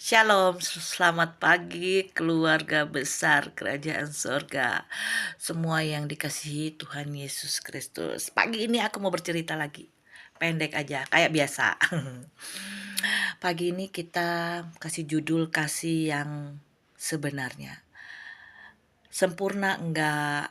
Shalom, selamat pagi keluarga besar kerajaan sorga. Semua yang dikasihi Tuhan Yesus Kristus. Pagi ini aku mau bercerita lagi. Pendek aja, kayak biasa. Pagi ini kita kasih judul kasih yang sebenarnya. Sempurna enggak,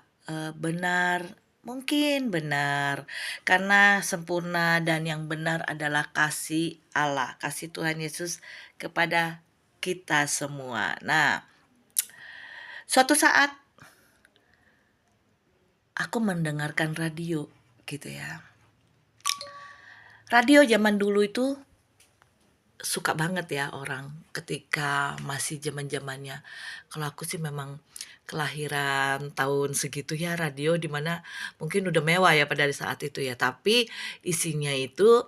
benar, mungkin benar. Karena sempurna dan yang benar adalah kasih Allah, kasih Tuhan Yesus kepada kita semua. Nah, suatu saat aku mendengarkan radio gitu ya. Radio zaman dulu itu suka banget ya orang ketika masih zaman-zamannya. Kalau aku sih memang kelahiran tahun segitu ya, radio dimana mungkin udah mewah ya pada saat itu ya. Tapi isinya itu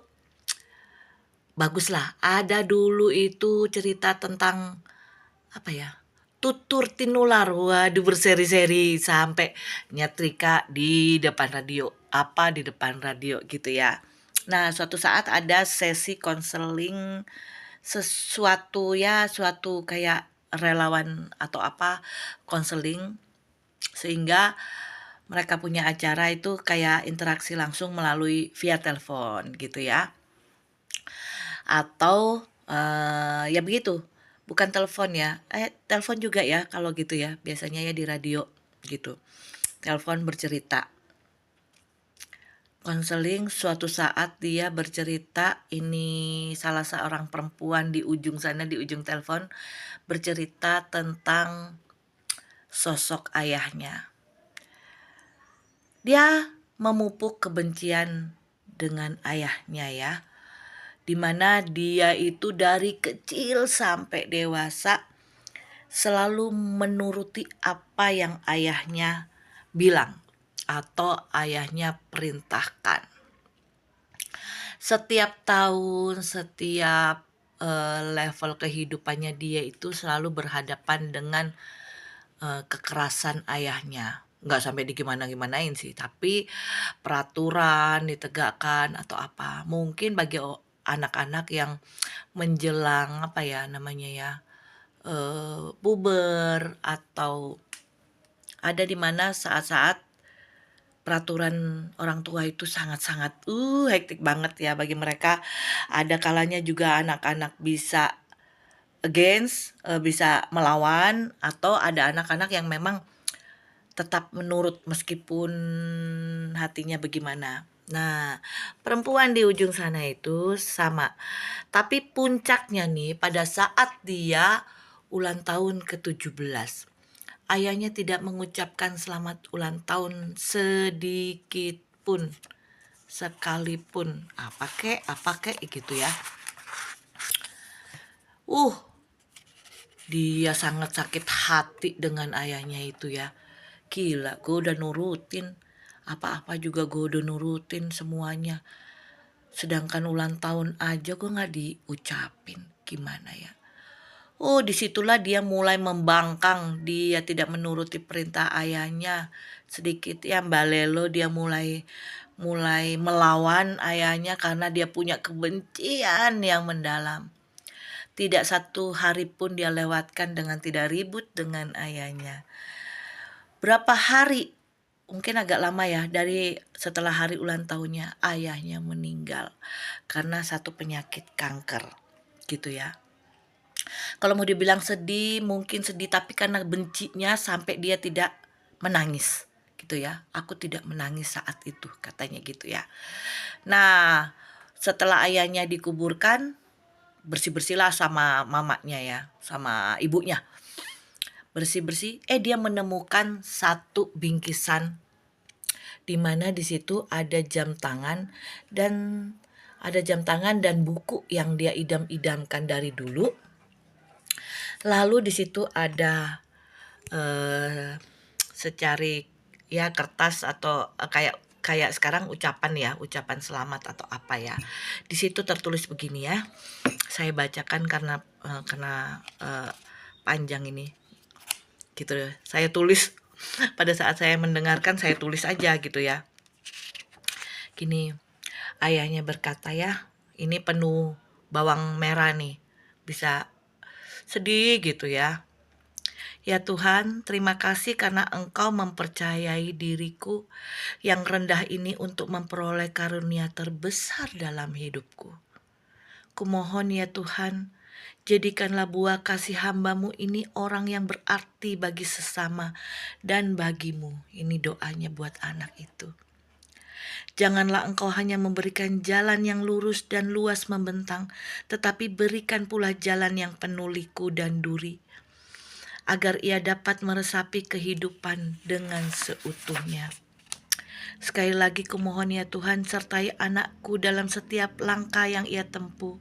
baguslah. Ada dulu itu cerita tentang apa ya? Tutur tinular, waduh berseri-seri sampai nyetrika di depan radio, apa di depan radio gitu ya. Nah, suatu saat ada sesi konseling sesuatu ya, suatu kayak relawan atau apa konseling sehingga mereka punya acara itu kayak interaksi langsung melalui via telepon gitu ya. Atau ya begitu. Bukan telepon ya. Telepon juga ya kalau gitu ya. Biasanya ya di radio gitu. Telepon bercerita. Konseling suatu saat dia bercerita, ini salah seorang perempuan di ujung sana, di ujung telepon bercerita tentang sosok ayahnya. Dia memupuk kebencian dengan ayahnya ya, dimana dia itu dari kecil sampai dewasa selalu menuruti apa yang ayahnya bilang atau ayahnya perintahkan. Setiap tahun, setiap level kehidupannya dia itu selalu berhadapan dengan kekerasan ayahnya. Nggak sampai digimana-gimanain sih, tapi peraturan ditegakkan atau apa. Mungkin bagi anak-anak yang menjelang apa ya namanya ya, puber atau ada di mana saat-saat peraturan orang tua itu sangat-sangat hektik banget ya bagi mereka. Ada kalanya juga anak-anak bisa against, bisa melawan, atau ada anak-anak yang memang tetap menurut meskipun hatinya bagaimana. Nah, perempuan di ujung sana itu sama. Tapi puncaknya nih pada saat dia ulang tahun ke-17. Ayahnya tidak mengucapkan selamat ulang tahun sedikit pun, sekalipun. Apa kek gitu ya. Dia sangat sakit hati dengan ayahnya itu ya. Gila, gue udah nurutin. Apa-apa juga gue udah nurutin semuanya. Sedangkan ulang tahun aja gue gak diucapin. Gimana ya? Disitulah dia mulai membangkang. Dia tidak menuruti perintah ayahnya. Sedikit ya balelo dia mulai melawan ayahnya karena dia punya kebencian yang mendalam. Tidak satu hari pun dia lewatkan dengan tidak ribut dengan ayahnya. Berapa hari, mungkin agak lama ya, dari setelah hari ulang tahunnya ayahnya meninggal karena satu penyakit kanker gitu ya. Kalau mau dibilang sedih, mungkin sedih, tapi karena bencinya sampai dia tidak menangis gitu ya. Aku tidak menangis saat itu, katanya gitu ya. Nah, setelah ayahnya dikuburkan, bersih-bersihlah sama mamanya ya, sama ibunya. Bersih-bersih, dia menemukan satu bingkisan di mana di situ ada jam tangan dan buku yang dia idam-idamkan dari dulu. Lalu di situ ada secari ya kertas atau kayak sekarang ucapan selamat atau apa ya. Di situ tertulis begini ya. Saya bacakan karena panjang ini. Gitu. Saya tulis pada saat saya mendengarkan, saya tulis aja gitu ya. Gini, ayahnya berkata ya, ini penuh bawang merah nih. Bisa sedih gitu ya. Ya Tuhan, terima kasih karena Engkau mempercayai diriku yang rendah ini untuk memperoleh karunia terbesar dalam hidupku. Kumohon ya Tuhan, jadikanlah buah kasih hamba-Mu ini orang yang berarti bagi sesama dan bagimu. Ini doanya buat anak itu. Janganlah Engkau hanya memberikan jalan yang lurus dan luas membentang, tetapi berikan pula jalan yang penuh liku dan duri, agar ia dapat meresapi kehidupan dengan seutuhnya. Sekali lagi kumohon ya Tuhan, sertai anakku dalam setiap langkah yang ia tempuh,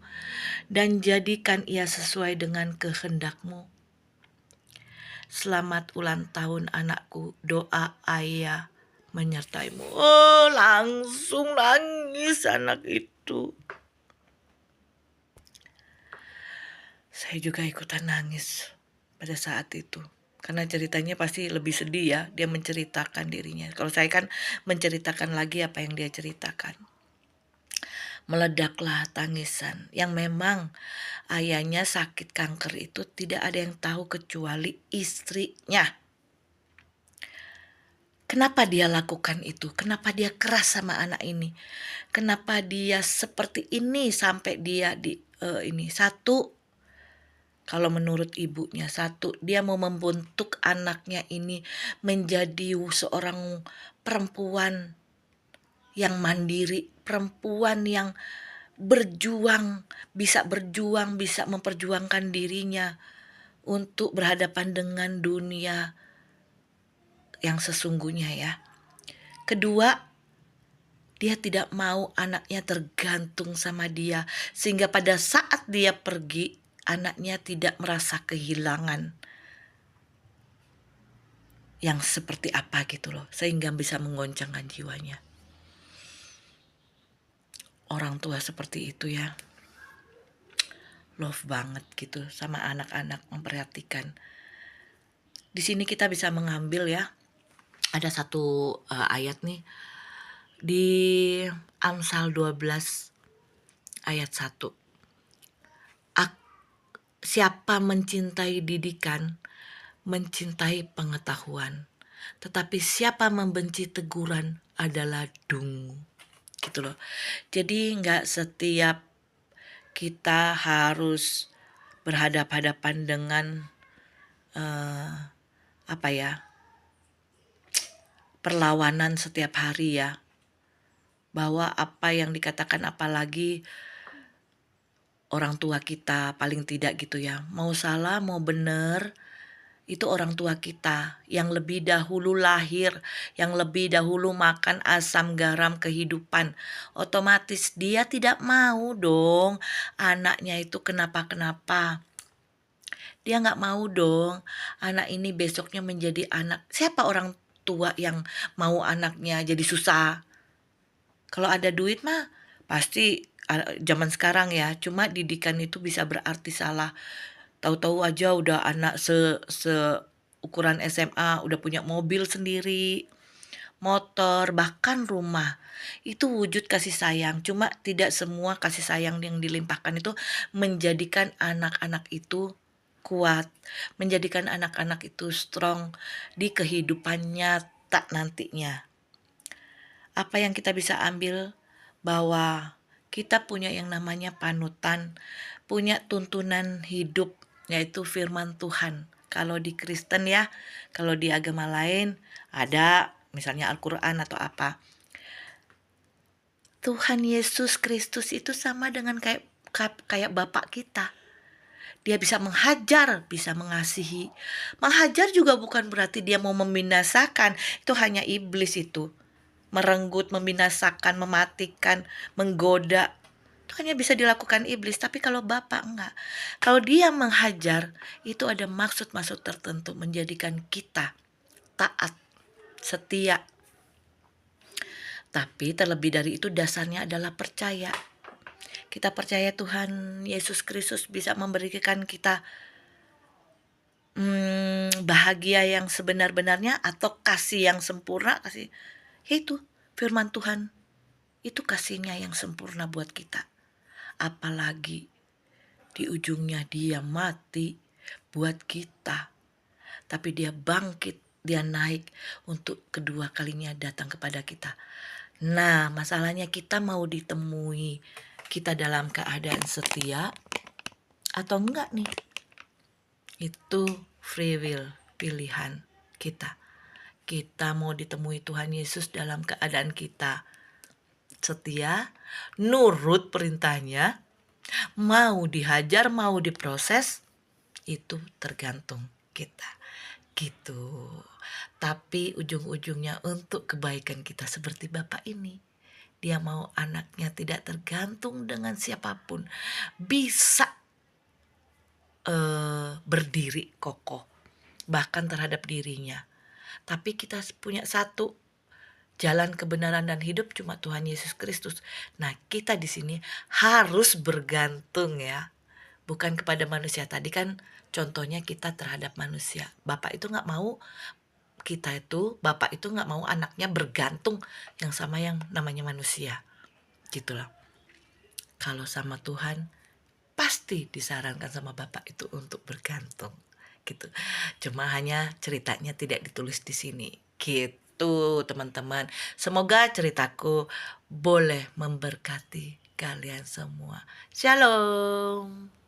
dan jadikan ia sesuai dengan kehendak-Mu. Selamat ulang tahun anakku, doa ayah menyertaimu. Oh, langsung nangis anak itu. Saya juga ikutan nangis pada saat itu. Karena ceritanya pasti lebih sedih ya, dia menceritakan dirinya. Kalau saya kan menceritakan lagi apa yang dia ceritakan. Meledaklah tangisan yang memang ayahnya sakit kanker itu tidak ada yang tahu kecuali istrinya. Kenapa dia lakukan itu? Kenapa dia keras sama anak ini? Kenapa dia seperti ini sampai dia ini satu. Kalau menurut ibunya, satu, dia mau membentuk anaknya ini menjadi seorang perempuan yang mandiri, perempuan yang bisa berjuang, bisa memperjuangkan dirinya untuk berhadapan dengan dunia yang sesungguhnya ya. Kedua, dia tidak mau anaknya tergantung sama dia, sehingga pada saat dia pergi, anaknya tidak merasa kehilangan yang seperti apa gitu loh, sehingga bisa menggoncangkan jiwanya. Orang tua seperti itu ya, love banget gitu sama anak-anak, memperhatikan. Di sini kita bisa mengambil ya, ada satu ayat nih di Amsal 12 ayat 1. Siapa mencintai didikan, mencintai pengetahuan. Tetapi siapa membenci teguran adalah dungu. Gitu loh. Jadi gak setiap kita harus berhadapan-hadapan dengan perlawanan setiap hari ya. Bahwa apa yang dikatakan, apalagi orang tua kita paling tidak gitu ya. Mau salah mau benar, itu orang tua kita yang lebih dahulu lahir, yang lebih dahulu makan asam garam kehidupan. Otomatis dia tidak mau dong anaknya itu kenapa-kenapa. Dia gak mau dong anak ini besoknya menjadi anak. Siapa orang tua yang mau anaknya jadi susah? Kalau ada duit mah pasti zaman sekarang ya, cuma didikan itu bisa berarti salah. Tahu-tahu aja udah anak ukuran SMA, udah punya mobil sendiri, motor, bahkan rumah. Itu wujud kasih sayang. Cuma tidak semua kasih sayang yang dilimpahkan itu menjadikan anak-anak itu kuat, menjadikan anak-anak itu strong di kehidupan nyata nantinya. Apa yang kita bisa ambil? Bahwa kita punya yang namanya panutan, punya tuntunan hidup, yaitu firman Tuhan. Kalau di Kristen ya, kalau di agama lain ada misalnya Al-Quran atau apa. Tuhan Yesus Kristus itu sama dengan kayak Bapak kita. Dia bisa menghajar, bisa mengasihi. Menghajar juga bukan berarti dia mau membinasakan. Itu hanya iblis itu. Merenggut, membinasakan, mematikan, menggoda. Itu hanya bisa dilakukan iblis. Tapi kalau Bapak enggak. Kalau dia menghajar, itu ada maksud-maksud tertentu menjadikan kita taat, setia. Tapi terlebih dari itu dasarnya adalah percaya. Kita percaya Tuhan Yesus Kristus bisa memberikan kita bahagia yang sebenar-benarnya atau kasih yang sempurna, yaitu firman Tuhan. Itu kasihnya yang sempurna buat kita. Apalagi di ujungnya dia mati, buat kita. Tapi dia bangkit, dia naik untuk kedua kalinya datang kepada kita. Nah, masalahnya kita mau ditemui kita dalam keadaan setia atau enggak nih? Itu free will, pilihan kita. Kita mau ditemui Tuhan Yesus dalam keadaan kita setia, nurut perintahnya, mau dihajar, mau diproses, itu tergantung kita. Gitu. Tapi ujung-ujungnya untuk kebaikan kita seperti Bapak ini. Dia mau anaknya tidak tergantung dengan siapapun. Bisa berdiri kokoh. Bahkan terhadap dirinya. Tapi kita punya satu jalan kebenaran dan hidup cuma Tuhan Yesus Kristus. Nah, kita di sini harus bergantung ya. Bukan kepada manusia. Tadi kan contohnya kita terhadap manusia. Bapak itu nggak mau Bapak itu nggak mau anaknya bergantung yang sama yang namanya manusia. Gitu loh. Kalau sama Tuhan, pasti disarankan sama Bapak itu untuk bergantung. Gitu. Cuma hanya ceritanya tidak ditulis di sini. Gitu, teman-teman. Semoga ceritaku boleh memberkati kalian semua. Shalom.